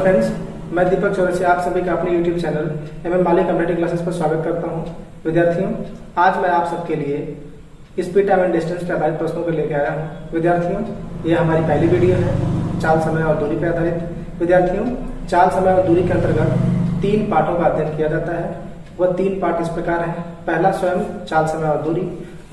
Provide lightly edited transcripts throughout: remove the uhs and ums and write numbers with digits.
Friends, मैं दीपक चौरसिया आप सभी का अपने YouTube चैनल एमएम मालिक कंप्यूटर क्लासेस पर स्वागत करता हूं। विद्यार्थियों, आज मैं आप सबके लिए स्पीड टाइम एंड डिस्टेंस पर आधारित प्रश्नों को लेकर आया हूं। विद्यार्थियों, ये हमारी पहली वीडियो है चाल, समय और दूरी पर आधारित। विद्यार्थियों, चाल, समय और दूरी के अंतर्गत 3 पाठों का अध्ययन किया जाता है। वह 3 पाठ इस प्रकार है। पहला स्वयं चाल, समय और दूरी,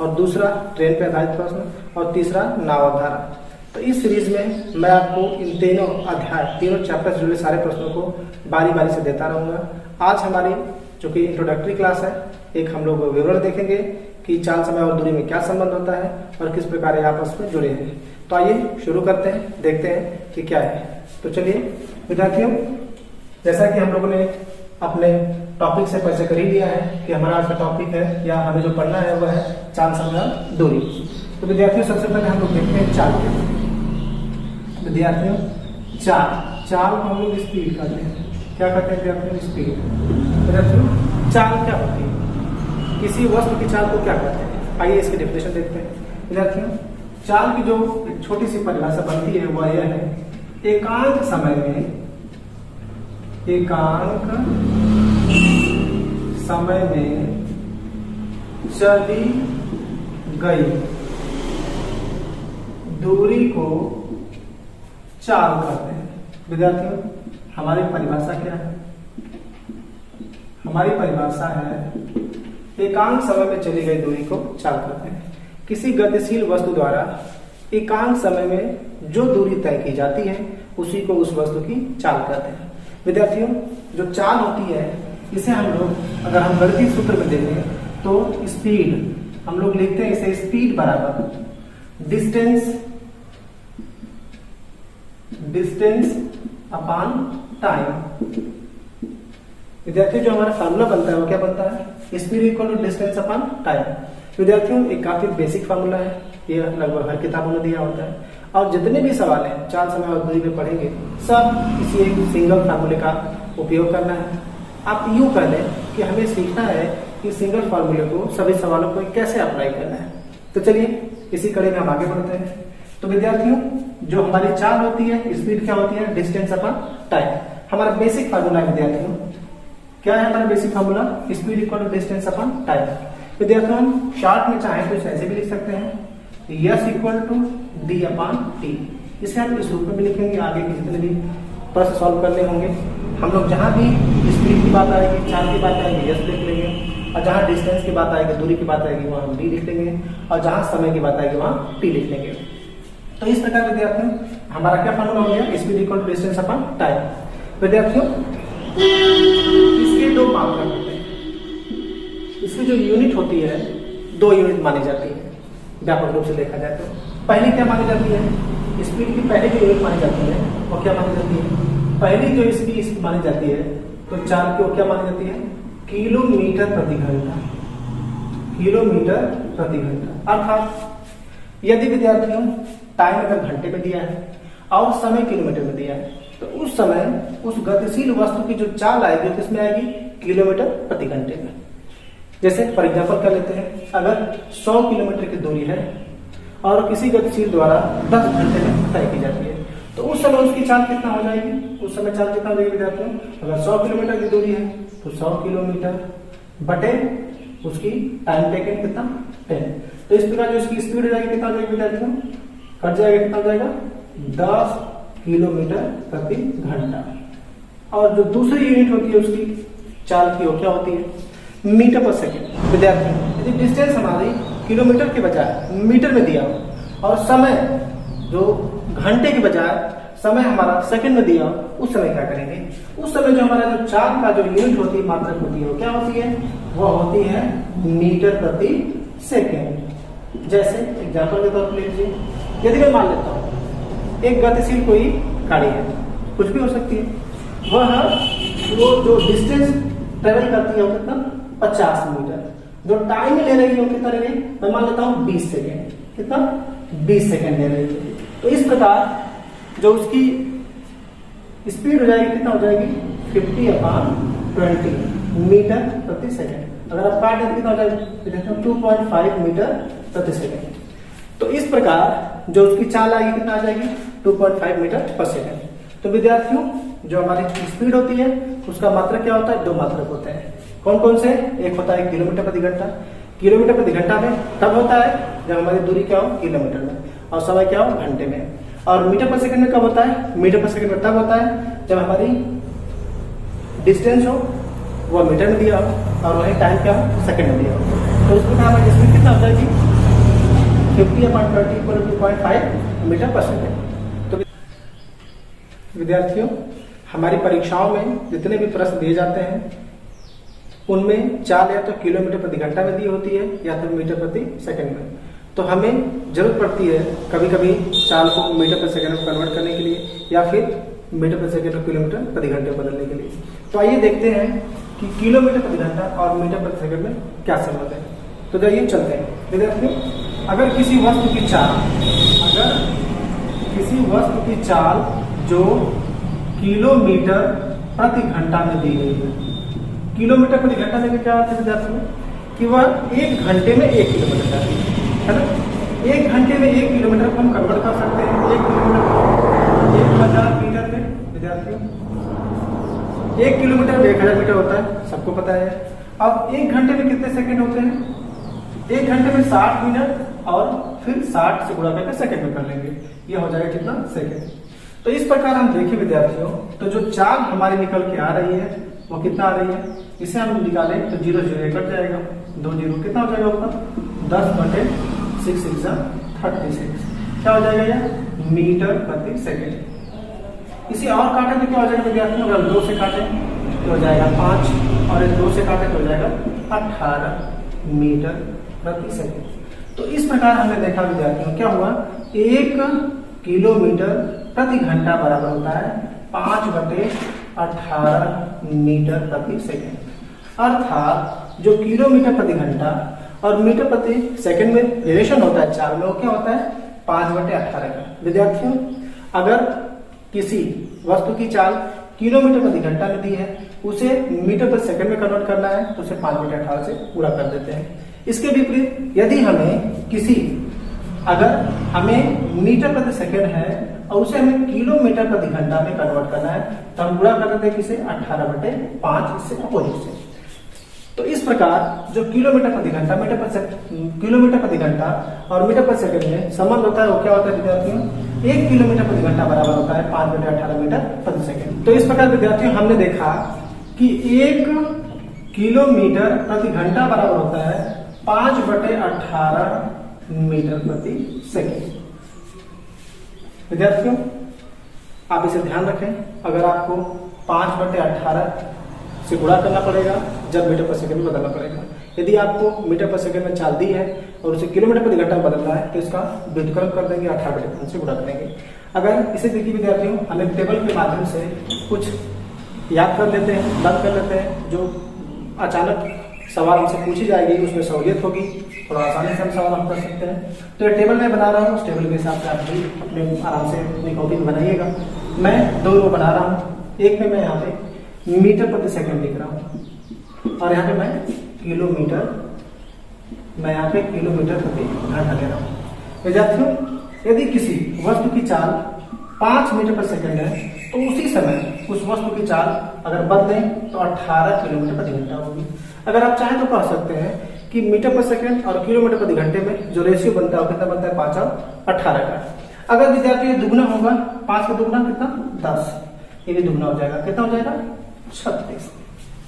और दूसरा ट्रेन पर आधारित प्रश्न, और तीसरा नाव अवधारणा। तो इस सीरीज में मैं आपको इन तीनों अध्याय, तीनों चैप्टर से जुड़े सारे प्रश्नों को बारी बारी से देता रहूंगा। आज हमारी जो कि इंट्रोडक्टरी क्लास है, एक हम लोग विवरण देखेंगे कि चाल, समय और दूरी में क्या संबंध होता है और किस प्रकार ये आपस में जुड़े हैं। तो आइए शुरू करते हैं, देखते हैं कि क्या है। तो चलिए विद्यार्थियों, जैसा कि हम लोगों ने अपने टॉपिक से परिचय कर ही लिया है कि हमारा आज का टॉपिक है या हमें जो पढ़ना है वह है चाल, समय और दूरी। तो विद्यार्थियों, सबसे पहले हम लोग देखते हैं चाल के। विद्यार्थियों, चाल को हम लोग स्पीड कहते हैं। क्या कहते हैं विद्यार्थियों? स्पीड। विद्यार्थियों, चाल क्या होती है? किसी वस्तु की चाल को क्या कहते हैं? आइए इसकी डेफिनेशन देखते हैं। विद्यार्थियों, चाल की जो एक छोटी सी परिभाषा बनती है वह यह है, एकांक समय में चली गई दूरी को चाल कहते हैं। विद्यार्थियों, हमारी परिभाषा क्या है? हमारी परिभाषा है एकांक समय में चली गई दूरी को चाल कहते हैं। किसी गतिशील वस्तु द्वारा एकांक समय में जो दूरी तय की जाती है उसी को उस वस्तु की चाल कहते हैं। विद्यार्थियों, जो चाल होती है इसे हम लोग अगर हम गणितीय सूत्र में देखें तो स्पीड, हम लोग लिखते हैं इसे स्पीड बराबर डिस्टेंस अपॉन टाइम। विद्यार्थियों, जो हमारा फार्मूला बनता है वो क्या बनता है? Speed equal to distance upon time. विद्यार्थियों, एक काफी बेसिक फार्मूला है, यह लगभग हर किताबों में दिया होता है और जितने भी सवाल हैं चाल, समय और दूरी में पढ़ेंगे सब इसी एक सिंगल फार्मूले का उपयोग करना है। आप यूं कह लें कि हमें सीखना है कि सिंगल फार्मूले को सभी सवालों को कैसे अप्लाई करना है। तो चलिए इसी कड़ी में हम आगे बढ़ते हैं। तो विद्यार्थियों, जो हमारी चाल होती है, स्पीड क्या होती है? Distance upon time. हमारा बेसिक फार्मूला है विद्यार्थियों, क्या है हमारा basic formula? Speed equal to distance upon time. विद्यार्थियों, हम शॉर्ट में चाहे तो ऐसे भी लिख सकते हैं, S equal to D upon T। इसे हम इस रूप में भी लिखेंगे। आगे के जितने भी प्रश्न सॉल्व करने होंगे हम लोग जहां भी स्पीड की बात आएगी, चाल की बात आएगी, S लिख लेंगे, और जहां डिस्टेंस की बात आएगी, दूरी की बात आएगी, वहां हम D लिख लेंगे, और जहां समय की बात आएगी वहां T लिख लेंगे। तो इस प्रकार विद्यार्थियों हमारा क्या फार्मूला हो गया? Speed equal to distance upon time. विद्यार्थियों, इसके 2 मापदंड होते हैं। इसकी जो यूनिट होती है 2 यूनिट मानी जाती है व्यापक रूप से देखा जाए तो। पहली क्या मानी जाती है? स्पीड की पहली जो यूनिट मानी जाती है वो क्या मानी जाती है? पहली जो इसकी मानी जाती है तो चाल की वो क्या मानी जाती है? किलोमीटर प्रति घंटा। किलोमीटर प्रति घंटा। अर्थात यदि विद्यार्थियों टाइम अगर घंटे में दिया है और समय किलोमीटर में दिया है तो उस समय उस गतिशील वस्तु की जो चाल आएगी किसमें आएगी? किलोमीटर प्रति घंटे में। जैसे फॉर एग्जाम्पल कर लेते हैं, अगर 100 किलोमीटर की दूरी है और किसी गतिशील द्वारा 10 घंटे में तय की जाती है तो उस समय उसकी चाल कितना हो जाएगी? उस समय चाल कितना हो जाएगी विद्यार्थियों? अगर 100 किलोमीटर की दूरी है तो 100 किलोमीटर बटे उसकी टाइम टेकन कितना? 10। तो इस प्रकार जो इसकी स्पीड हो जाएगी कितना हो जाएगी विद्यार्थियों? कट जाएगा, कितना हो जाएगा? 10 किलोमीटर प्रति घंटा। और जो दूसरी यूनिट होती है उसकी चाल की वो क्या होती है? मीटर पर सेकेंड। विद्यार्थियों, यदि डिस्टेंस हमारी किलोमीटर के बजाय मीटर में दिया हो और समय जो घंटे के बजाय समय हमारा सेकंड में दिया, उस समय क्या करेंगे? उस समय जो हमारा जो चाल का जो यूनिट होती है, मात्रक होती है, वो क्या होती है? वह होती है मीटर प्रति सेकेंड। जैसे एग्जाम्पल के तौर पर लीजिए, यदि मैं मान लेता हूं एक गतिशील कोई गाड़ी है, कुछ भी हो सकती है, वो जो डिस्टेंस ट्रेवल करती है वो कितना? 50 मीटर। जो टाइम ले रही है वो कितना ले रही है? मैं मान लेता हूं 20 सेकेंड। कितना? 20 सेकेंड ले रही है। तो इस प्रकार जो उसकी स्पीड हो जाएगी कितना हो जाएगी? 50/20 मीटर प्रति सेकेंड। अगर आप काट दें कितना हो जाएगा? 2.5 मीटर प्रति सेकेंड। तो इस प्रकार जो उसकी चाल आएगी कितना आ जाएगी? 2.5 मीटर पर सेकेंड। तो विद्यार्थियों जो हमारी स्पीड होती है उसका मात्रक क्या होता है, दो मात्रक होते हैं। कौन कौन से, एक होता है किलोमीटर प्रति घंटा। किलोमीटर प्रति घंटा में तब होता है जब हमारी दूरी क्या हो, किलोमीटर में, और समय क्या हो, घंटे में। और मीटर पर सेकंड में कब होता है, मीटर पर सेकंड में तब होता है जब हमारी डिस्टेंस हो वो मीटर में दिया हो और वही टाइम क्या हो, सेकंड में दिया हो। तो उसमें हमारी स्पीड कितना हो जाएगी, 50/20 मीटर पर सेकंड। तो विद्यार्थियों, हमारी परीक्षाओं में जितने भी प्रश्न दिए जाते हैं उनमें चाल या तो किलोमीटर प्रति घंटा में दी होती है या तो मीटर प्रति सेकंड में। तो हमें जरूरत पड़ती है कभी कभी चाल को मीटर प्रति सेकंड में कन्वर्ट करने के लिए या फिर मीटर प्रति सेकंड को किलोमीटर प्रति घंटे में बदलने के लिए। तो आइए देखते हैं कि किलोमीटर प्रति घंटा और मीटर प्रति सेकंड में क्या संबंध है। तो जाइए चलते हैं। विद्यार्थियों, अगर किसी वस्तु की चाल जो किलोमीटर प्रति घंटा में दी गई है, किलोमीटर प्रति घंटा में क्या होता है विद्यार्थियों, कि वह 1 घंटे में 1 किलोमीटर जाती है ना। 1 घंटे में 1 किलोमीटर को हम कन्वर्ट कर सकते हैं 1 किलोमीटर 1000 मीटर में। विद्यार्थियों, 1 किलोमीटर 1000 मीटर होता है, सबको पता है। अब 1 घंटे में कितने सेकंड होते हैं, 1 घंटे में 60 मिनट और फिर 60 से गुणा करके सेकंड में कर लेंगे, यह हो जाएगा कितना, सेकंड। तो इस प्रकार हम देखें विद्यार्थियों, तो जो चाल हमारी निकल के आ रही है वो कितना आ रही है, इसे हम निकालें तो 0 0 कट जाएगा, 2 0 कितना हो जाएगा ऊपर, 10/6 6 36 क्या हो जाएगा यह, मीटर प्रति सेकंड। इसे और काटे तो क्या हो जाएगा विद्यार्थियों, अगर 2 से काटे तो हो जाएगा 5 और 2 से काटे तो हो जाएगा 18 मीटर प्रति सेकंड। तो इस प्रकार हमने देखा विद्यार्थियों, क्या हुआ, 1 किलोमीटर प्रति घंटा बराबर होता है 5/18 मीटर प्रति सेकंड। अर्थात जो किलोमीटर प्रति घंटा और मीटर प्रति सेकंड में रिलेशन होता है चाल में, वो क्या होता है, 5/18 का। विद्यार्थियों, अगर किसी वस्तु की चाल किलोमीटर प्रति घंटा में दी है, उसे मीटर प्रति सेकंड में कन्वर्ट करना है तो उसे 5/18 से पूरा कर देते हैं। इसके विपरीत यदि अगर हमें मीटर प्रति सेकंड है और उसे हमें किलोमीटर प्रति घंटा में कन्वर्ट करना है तो हम गुणा कर देते हैं किसे, 18/5, इससे अपोजिट से। तो इस प्रकार जो किलोमीटर प्रति घंटा किलोमीटर प्रति घंटा और मीटर प्रति सेकंड में संबंध होता है वो क्या होता है विद्यार्थियों, 1 किलोमीटर प्रति घंटा बराबर होता है 5/18 मीटर प्रति सेकंड। तो इस प्रकार विद्यार्थियों हमने देखा कि 1 किलोमीटर प्रति घंटा बराबर होता है 5/18 मीटर प्रति सेकंड। विद्यार्थियों, आप इसे ध्यान रखें, अगर आपको 5/18 से गुणा करना पड़ेगा जब मीटर पर सेकंड में बदलना पड़ेगा। यदि आपको मीटर पर सेकंड में चाल दी है और उसे किलोमीटर प्रति घंटा में बदलना है तो इसका व्युत्क्रम कर देंगे, 18/5 से गुणा करेंगे। अगर इसे देखिए विद्यार्थियों, हमें टेबल के माध्यम से कुछ याद कर लेते हैं, याद कर लेते हैं, जो अचानक सवाल हमसे पूछी जाएगी उसमें सहूलियत होगी, थोड़ा आसानी से हम सवाल हम कर सकते हैं। तो ये टेबल मैं बना रहा हूँ, उस टेबल के हिसाब से आप भी अपने आराम से अपनी कॉपी में बनाइएगा। मैं 2 रो बना रहा हूँ, एक में मैं यहाँ पे मीटर प्रति सेकंड लिख रहा हूँ और यहाँ पे मैं किलोमीटर प्रति घंटा ले रहा हूँ। विद्यार्थियों, यदि किसी वस्तु की चाल 5 मीटर प्रति सेकंड है तो उसी समय उस वस्तु की चाल अगर बदलें तो 18 किलोमीटर प्रति घंटा होगी। अगर आप चाहें तो कह सकते हैं कि मीटर पर सेकंड और किलोमीटर प्रति घंटे में जो रेशियो बनता है कितना बनता है, 5 और 18 का। अगर विद्यार्थी दुगना होगा, 5 का दुगना कितना, 10, ये भी दुगना हो जाएगा, कितना हो जाएगा, 36।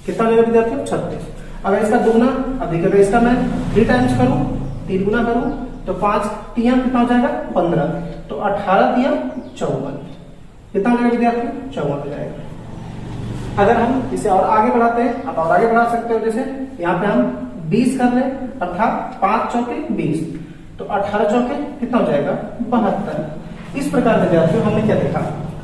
कितना हो जाएगा विद्यार्थियों, 36। अगर इसका दुगना, अगर इसका मैं 3 टाइम्स करूं, 3 गुना करूं तो 5 तिया कितना हो जाएगा, 15, तो 18 तिया 54, कितना हो जाएगा विद्यार्थी, 54 हो जाएगा। अगर हम इसे और आगे बढ़ाते हैं, आप और आगे बढ़ा सकते हो, जैसे यहाँ पे हम 20 कर ले, अर्थात 5 चौके 20, तो 18 चौके कितना हो जाएगा, 72। इस प्रकार विद्यार्थियों हमने क्या देखा,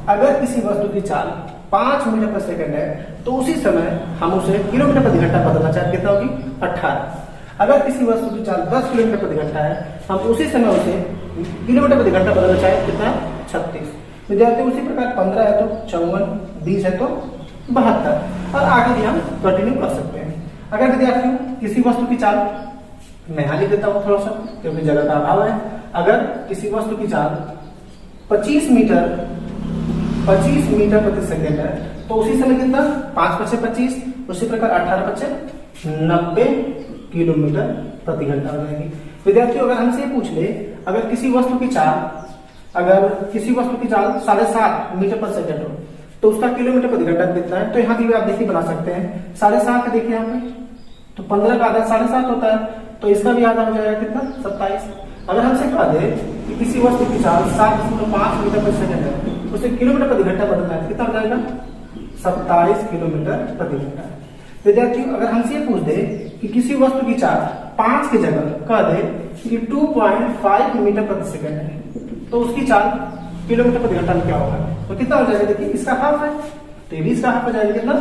अगर किसी वस्तु की चाल 5 मीटर पर सेकंड है तो उसी समय हम उसे किलोमीटर प्रति घंटा बदलना चाहें, कितना होगी, 18। अगर किसी वस्तु की चाल 10 किलोमीटर प्रति घंटा है, हम उसी समय उसे किलोमीटर प्रति घंटा बदलना चाहें, कितना, 36। विद्यार्थी उसी प्रकार 15 है तो 54, 20 है तो 72, और आगे भी हम कंटिन्यू कर सकते हैं। अगर विद्यार्थियों किसी वस्तु की चाल, मैं यहाँ लिख देता हूँ थोड़ा सा क्योंकि जगह का अभाव है, अगर किसी वस्तु की चाल 25 मीटर 25 मीटर प्रति सेकंड है, तो उसी समय कितना 5 × 25, उसी प्रकार 18 × 90 किलोमीटर प्रति घंटा हो जाएगी। विद्यार्थियों अगर हमसे ये पूछ ले, अगर किसी वस्तु की चाल 7.5 मीटर पर सेकंड हो तो उसका किलोमीटर प्रति घंटा कितना है, तो यहाँ भी आप देखिए बना सकते हैं। 7.5 का देखिए यहाँ पे, तो 15 का आधा 7.5 होता है, तो इसका भी आधा हो जाएगा कितना 27। अगर हमसे कहा दे कि किसी वस्तु की चाल 7.5 मीटर पर सेकंड है, उसे किलोमीटर प्रति घंटा बदलना है, कितना हो जाएगा 27 किलोमीटर प्रति घंटा। विद्यार्थियों अगर हमसे ये पूछ दे कि किसी वस्तु की चाल 5 की जगह कह दे कि 2.5 मीटर प्रति सेकंड है, तो उसकी चाल किलोमीटर प्रति घंटा में क्या होगा, तो कितना हो जाएगा, देखिए इसका हाफ है, तो ये भी इसका हाफ हो जाएगा कितना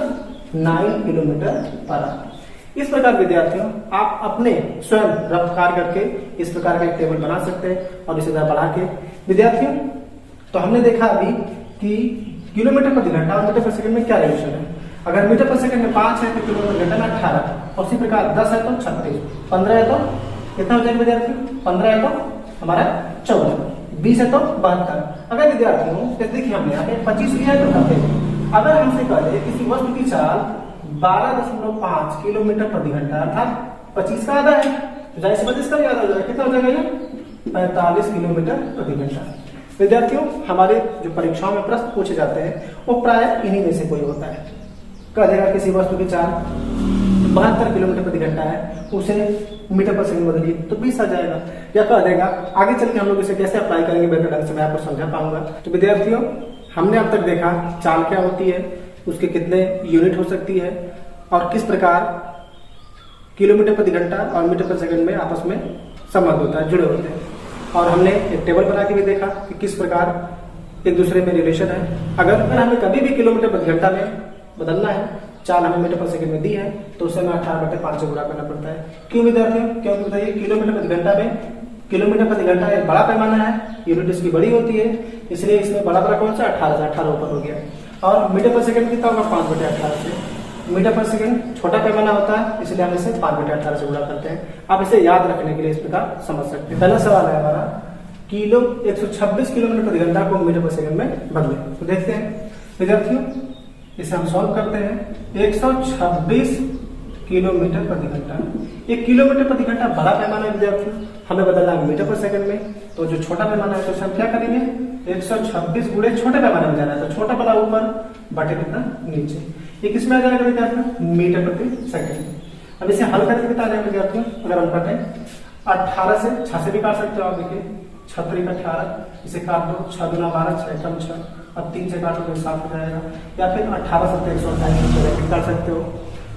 9 किलोमीटर पर आवर। इस प्रकार विद्यार्थियों आप अपने स्वयं रफ्तार करके इस प्रकार का एक टेबल बना सकते हैं और इसे बढ़ा के। विद्यार्थियों तो हमने देखा अभी कि किलोमीटर प्रति घंटा और मीटर पर सेकंड में क्या रिलेशन है। अगर मीटर पर सेकंड में 5 है तो किलोमीटर घंटा में 18, और उसी प्रकार 10 है तो 36, 15 है तो कितना हो जाएगा विद्यार्थियों, 15 है तो हमारा 14, 20 है तो 72। अगर विद्यार्थियों देखिए हमने यहाँ पे 25 लिया है तो 90। अगर हमसे कह दे किसी वस्तु की चाल 12.5 किलोमीटर प्रति घंटा अर्थात 25 का आधा है, तो जाहिर सी बात इसका भी आधा हो जाएगा, कितना हो जाएगा ये 45 किलोमीटर प्रति घंटा। विद्यार्थियों हमारे जो परीक्षाओं में प्रश्न पूछे जाते हैं वो प्राय इन्हीं में से कोई होता है। कह देगा किसी वस्तु की चाल 72 किलोमीटर प्रति घंटा है, उसे मीटर पर सेकंड बदलिए तो 20 आ जाएगा। या कह देगा आगे चल के हम लोग इसे कैसे अप्लाई करेंगे बेहतर ढंग से मैं आपको समझा पाऊंगा। तो विद्यार्थियों हमने अब तक देखा चाल क्या होती है, उसके कितने यूनिट हो सकती है और किस प्रकार किलोमीटर प्रति घंटा और मीटर पर सेकंड में आपस में संबंध होता है, जुड़े होते हैं। और हमने एक टेबल बना के भी देखा कि किस प्रकार एक दूसरे में रिलेशन है। अगर हमें कभी भी किलोमीटर प्रति घंटा में बदलना है, चाल हमें मीटर पर सेकंड में दी है, तो उसे हमें 18/5 से गुणा करना पड़ता है। क्यों विद्यार्थियों, क्योंकि बताइए किलोमीटर प्रति घंटा में किलोमीटर प्रति घंटा एक बड़ा पैमाना है, यूनिट इसकी बड़ी होती है, इसलिए इसमें बड़ा कौन सा 18 ऊपर हो गया। और मीटर पर सेकंड कितना होगा 5/18 से। मीटर पर सेकंड छोटा पैमाना होता है, इसलिए हम इसे 5/18 से गुणा करते हैं। आप इसे याद रखने के लिए इस प्रकार समझ सकते हैं। पहला सवाल है हमारा 126 किलोमीटर प्रति घंटा को मीटर पर सेकंड में बदले। तो देखते हैं विद्यार्थियों, इसे हम सॉल्व करते हैं। 126 किलोमीटर प्रति घंटा, एक किलोमीटर प्रति घंटा बड़ा पैमाना है विद्यार्थियों, हमें बदलना है मीटर पर सेकंड में। तो जो छोटा पैमाना है तो हम क्या करेंगे, 126 गुणे छोटे पैमाने में जाना है, तो छोटा वाला ऊपर बटे कितना नीचे। ये किसमें आ जाएगा विद्यार्थियों, मीटर प्रति सेकंड। अब इसे हल करके कितना आ जाएगा विद्यार्थियों, अगर हम कटें 18 से 6 से भी काट सकते हो आप, देखिए 6 × 18, इसे काट दो 6 × 2 = 12, 6 × 6, अब 3 से काटो तो 7 हो जाएगा। या फिर 18 से 128 काट सकते हो,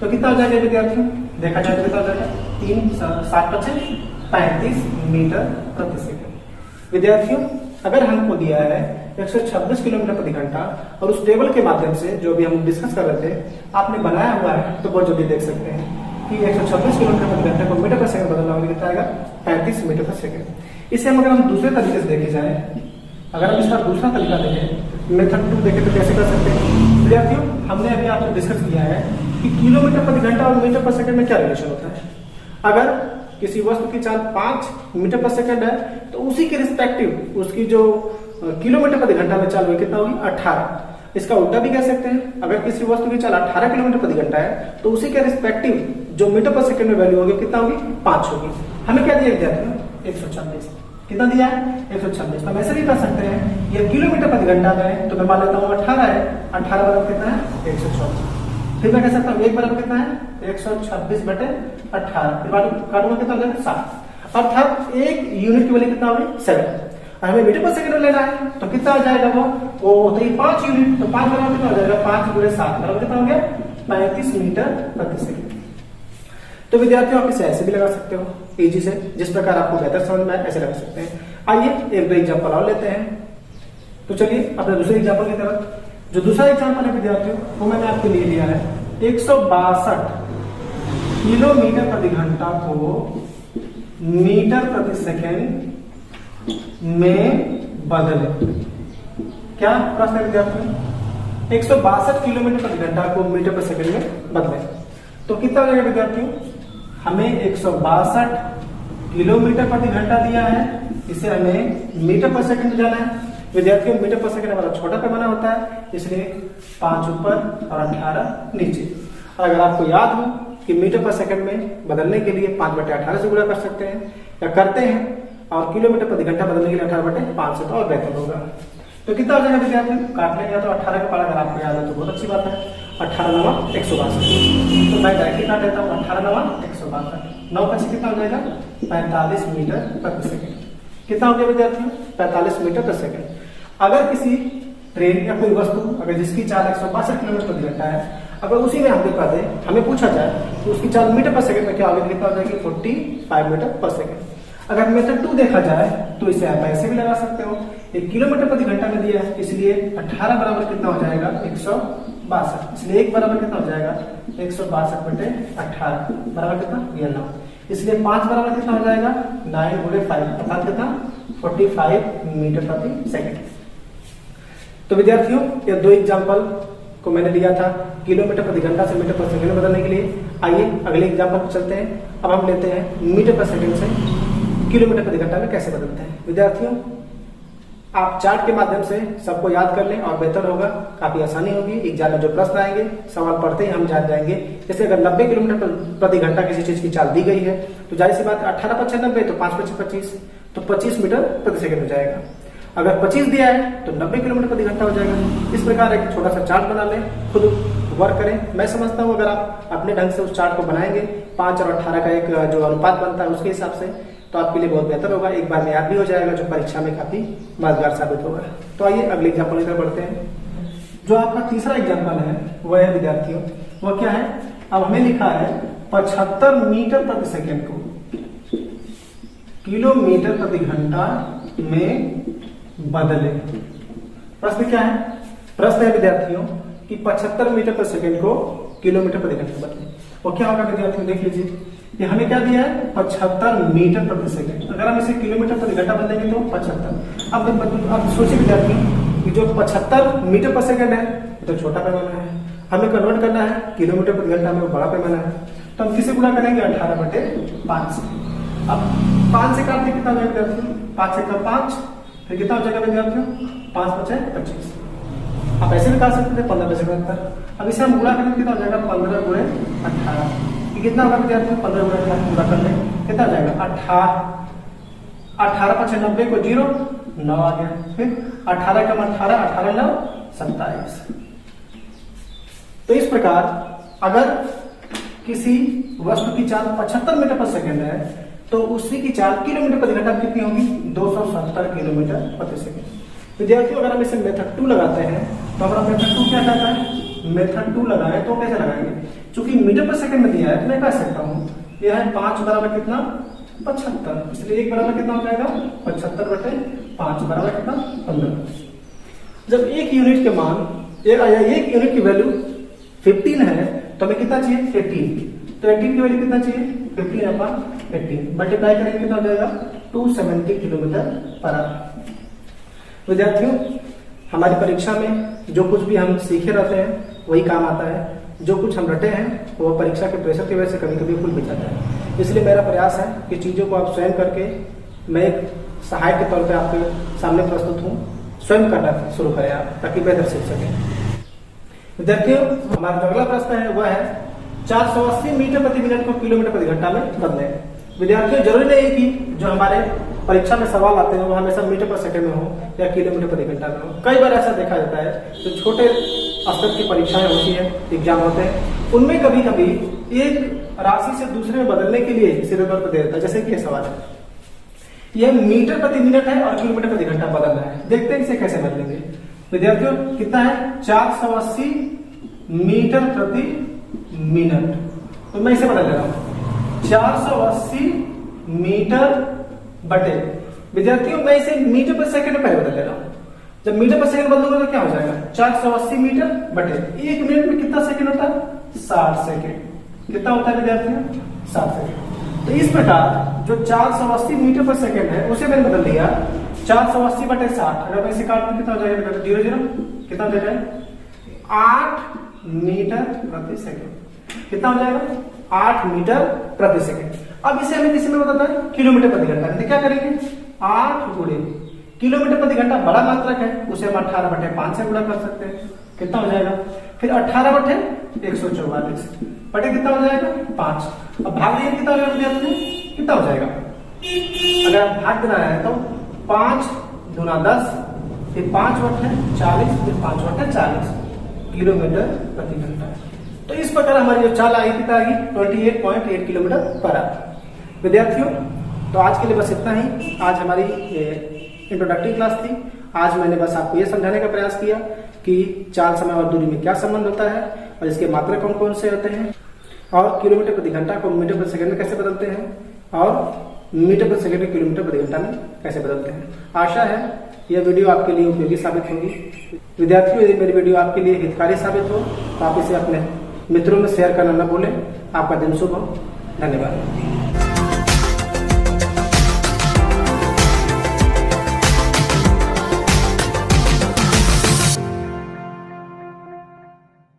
तो कितना हो जाएगा विद्यार्थियों, देखा जाए तो कितना हो जाएगा 3 × 7 = 35 मीटर प्रति सेकंड। विद्यार्थियों अगर हमको दिया है 126 किलोमीटर प्रति घंटा और उस टेबल के माध्यम से जो भी हम डिस्कस कर रहे थे आपने बनाया हुआ है, तो बहुत जल्दी देख सकते हैं कि 126 किलोमीटर प्रति घंटा को मीटर पर सेकंड बदलना होगा, कितना आएगा 35 मीटर पर सेकंड। इसे हम अगर हम दूसरे तरीके से देखे जाए, अगर हम इसका दूसरा तरीका देखें, मेथड 2 देखें, तो कैसे कर सकते हैं विद्यार्थियों, हमने अभी आपको डिस्कस किया है कि किलोमीटर प्रति घंटा और मीटर पर सेकंड में क्या रिलेशन होता है। अगर किसी वस्तु की चाल 5 मीटर पर सेकंड है तो उसी के रिस्पेक्टिव उसकी जो किलोमीटर प्रति घंटा में चाल हुई कितना होगी 18। इसका उल्टा भी कह सकते हैं, अगर किसी वस्तु की चाल 18 किलोमीटर प्रति घंटा है तो उसी के रिस्पेक्टिव जो मीटर पर सेकंड में वैल्यू होगी कितना होगी 5 होगी। हमें क्या दिया विद्यार्थियों 126, कितना दिया है 126। तो हम ऐसे भी कर सकते हैं, ये किलोमीटर प्रति घंटा में तो मैं मान लेता हूँ 18 है, 18 बराबर कितना है 124। फिर मैं कह सकता हूँ 1 बराबर कितना है 126/18, फिर काटूंगा कितना हो जाएगा 7, अर्थात एक यूनिट की वैल्यू कितना होगी 7। हमें मीटर पर सेकंड में लेना है तो कितना आ जाएगा वो होता है 5 यूनिट, तो 5 बराबर कितना हो जाएगा 5 × 7 बराबर कितना हो गया 35 मीटर प्रति सेकंड। तो विद्यार्थियों आप इसे ऐसे भी लगा सकते हो इजी से, जिस प्रकार आपको बेहतर समझ में आए ऐसे लगा सकते हैं। आइए 1-2 एग्जाम्पल और लेते हैं। तो चलिए अपने दूसरे एग्जाम्पल की तरफ। जो दूसरा एग्जाम्पल है विद्यार्थियों वो मैंने आपके लिए लिया है 162 किलोमीटर प्रति घंटा को मीटर प्रति सेकंड में बदले। क्या प्रश्न है विद्यार्थियों, 162 किलोमीटर प्रति घंटा को मीटर पर सेकंड में बदले, तो कितना हो जाएगा विद्यार्थियों, हमें 162 किलोमीटर प्रति घंटा दिया है, इसे हमें मीटर पर सेकंड जाना है, विद्यार्थियों मीटर पर सेकंड हमारा छोटा पैमाना होता है, इसलिए 5 ऊपर और 18 नीचे। अगर आपको याद हो कि मीटर पर सेकंड में बदलने के लिए 5/18 से गुणा कर सकते हैं या करते हैं, और किलोमीटर प्रति घंटा बदलने के लिए 18/5 से, तो और बेहतर होगा। तो कितना हो जाएगा विद्यार्थी, काट लेंगे तो 18 का पारा अगर आपको याद है तो बहुत अच्छी बात है। 18 9 162, तो मैं डायरेक्टली काट देता हूँ। 18 9 162, 9 का कितना हो जाएगा 45 मीटर प्रति सेकंड। कितना हो गया विद्यार्थियों 45 मीटर प्रति सेकंड। अगर किसी ट्रेन या कोई वस्तु अगर जिसकी चाल 162 किलोमीटर प्रति घंटा है, अगर उसी में हमें पूछा जाए तो उसकी चाल मीटर पर सेकंड में क्या होगी, कितना हो जाएगी 45 मीटर पर सेकंड। अगर मेथड 2 देखा जाए तो इसे आप ऐसे भी लगा सकते हो, 1 किलोमीटर प्रति घंटा में दिया है, इसलिए 18 बराबर कितना हो जाएगा 162, इसलिए 1 बराबर कितना हो जाएगा 162/18 बराबर कितना ये 9, इसलिए 5 बराबर कितना हो जाएगा 9 × 5 अर्थात कितना 45 मीटर प्रति सेकंड। तो विद्यार्थियों ये 2 एग्जाम्पल को मैंने लिया था किलोमीटर प्रति घंटा से मीटर पर सेकंड में बदलने के लिए। आइए अगले एग्जाम्पल पर चलते हैं। अब हम लेते हैं मीटर पर सेकंड से किलोमीटर प्रति घंटा में कैसे बदलते हैं। विद्यार्थियों आप चार्ट के माध्यम से सबको याद कर लें और बेहतर होगा, काफी आसानी होगी। एग्जाम में जो प्रश्न आएंगे सवाल पढ़ते ही हम जान जाएंगे। जैसे अगर 90 किलोमीटर प्रति घंटा किसी चीज की चाल दी गई है तो जाहिर सी बात 18 × 90 तो 5 × 25 तो 25 मीटर प्रति सेकंड हो जाएगा। अगर 25 दिया है तो 90 किलोमीटर प्रति घंटा हो जाएगा। इस प्रकार एक छोटा सा चार्ट बना लें, खुद वर्क करें। मैं समझता हूँ अगर आप अपने ढंग से उस चार्ट को बनाएंगे 5 और 18 का एक जो अनुपात बनता है उसके हिसाब से, तो आपके लिए बहुत बेहतर होगा। एक बार में याद भी हो जाएगा, जो परीक्षा में काफी मददगार साबित होगा। तो आइए अगले एग्जाम्पल की तरफ बढ़ते हैं। जो आपका तीसरा एग्जाम्पल है वह है विद्यार्थियों, वह क्या है, अब हमें लिखा है 75 मीटर प्रति सेकंड को किलोमीटर प्रति घंटा में बदले। प्रश्न क्या है, प्रश्न है विद्यार्थियों कि 75 मीटर प्रति सेकंड को किलोमीटर प्रति घंटा बदले। और क्या होगा विद्यार्थियों देख लीजिए, ये हमें क्या दिया है 75 मीटर प्रति सेकंड। अगर हम इसे किलोमीटर प्रति घंटा बदलेंगे तो 75। अब सोचिए विद्यार्थियों कि जो 75 मीटर पर सेकंड है तो छोटा पैमाना है, हमें कन्वर्ट करना है किलोमीटर प्रति घंटा में, बड़ा पैमाना है। तो हम किसे गुणा करेंगे 18/5 से। अब 5 से काटते कितना हो जाएगा विद्यार्थियों, 5 से 5 फिर कितना हो जाएगा विद्यार्थियों 5 × 5 = 25। आप ऐसे भी काट सकते थे 15 से 75। अब इसे हम गुणा करेंगे कितना हो जाएगा 15 × 18। कितना होगा विद्यार्थियों 15 × 18 गुणा कर लें कितना हो जाएगा 18 × 90 को 0 9 आ गया, फिर 18 × 18 18 9 27। तो इस प्रकार अगर किसी वस्तु की चाल 75 मीटर पर सेकंड है तो उसी की चाल किलोमीटर प्रति घंटा कितनी होगी 270 किलोमीटर प्रति सेकंड। विद्यार्थियों अगर हम इसे मेथड 2 लगाते हैं तो हमारा मेथड 2 क्या कहता है, मेथड 2 लगाए तो कैसे लगाएंगे, चूंकि मीटर पर सेकंड में दिया है तो मैं कह सकता हूँ यह है 5 बराबर कितना 75, इसलिए 1 बराबर कितना हो जाएगा 75/5 बराबर कितना 15। जब एक यूनिट के मान एक यूनिट की वैल्यू 15 है तो हमें कितना चाहिए 18, तो 18 की वैल्यू कितना चाहिए 15/18 मल्टीप्लाई करेंगे कितना हो जाएगा 270 किलोमीटर पर आवर। विद्यार्थियों हमारी परीक्षा में जो कुछ भी हम सीखे रहते हैं वही काम आता है, जो कुछ हम रटे हैं वो परीक्षा के प्रेशर की वजह से कभी कभी भूल भी जाता है। इसलिए मेरा प्रयास है कि चीजों को आप स्वयं करके मैं एक सहायक के तौर पे आपके सामने प्रस्तुत हूँ, स्वयं करना शुरू करें आप ताकि बेहतर सीख सकें। विद्यार्थियों हमारा जो अगला प्रश्न है वह है 480 मीटर प्रति मिनट को किलोमीटर प्रति घंटा में बदले। विद्यार्थियों जरूरी नहीं कि जो हमारे परीक्षा में सवाल आते हैं वो हमेशा मीटर पर सेकंड में हो या किलोमीटर प्रति घंटा में हो। कई बार ऐसा देखा जाता है जो छोटे स्तर की परीक्षाएं होती है, एग्जाम होते हैं, उनमें कभी कभी एक राशि से दूसरे में बदलने के लिए सिरे तौर पर दे देता है। जैसे कि ये सवाल है, यह मीटर प्रति मिनट है और किलोमीटर प्रति घंटा बदल रहा है, देखते हैं इसे कैसे बदलेंगे। विद्यार्थियों कितना है 480 मीटर प्रति मिनट, तो मैं इसे बदल दे रहा हूं 480 मीटर बटे। विद्यार्थियों मैं इसे मीटर पर सेकंड में पहले बदल ले रहा हूं। जब मीटर पर सेकंड बदलूंगा तो क्या हो जाएगा 480 मीटर बटे 1 मिनट में कितना सेकंड होता है 60 सेकंड। कितना होता है विद्यार्थियों 60 सेकंड। तो इस प्रकार जो 480 मीटर पर सेकंड है उसे मैंने बदल दिया 480 बटे 60। अगर मैं इसे काट दूं कितना हो जाएगा 0 0 कितना हो जाएगा 8 मीटर प्रति सेकंड। कितना हो जाएगा 8 मीटर प्रति सेकंड। अब इसे हमें किसी में बदलना है किलोमीटर प्रति घंटा। क्या करेंगे 8 × किलोमीटर प्रति घंटा बड़ा मात्रक है, उसे हम 18/5 से गुणा कर सकते हैं। कितना हो जाएगा? फिर 18/144 बटे कितना हो जाएगा? 5। अब भाग देंगे कितना हो जाएगा विद्यार्थी? कितना हो जाएगा? अगर आप भाग देना है तो 5 दूना 10, फिर 5/40, फिर 5/40 किलोमीटर प्रति घंटा। तो इस प्रकार हमारी जो चाल आई कितना आई? 28.8 किलोमीटर पर आवर। विद्यार्थियों, तो आज के लिए बस इतना ही। आज हमारी इंट्रोडक्टरी क्लास थी। आज मैंने बस आपको ये समझाने का प्रयास किया कि चाल, समय और दूरी में क्या संबंध होता है और इसके मात्रक कौन कौन से होते हैं, और किलोमीटर प्रति घंटा को मीटर प्रति सेकंड में कैसे बदलते हैं, और मीटर प्रति सेकंड को किलोमीटर प्रति घंटा में कैसे बदलते हैं। आशा है यह वीडियो आपके लिए उपयोगी साबित होगी। विद्यार्थियों, यदि मेरी वीडियो आपके लिए हितकारी साबित हो तो आप इसे अपने मित्रों में शेयर करना न भूलें। आपका दिन शुभ हो। धन्यवाद।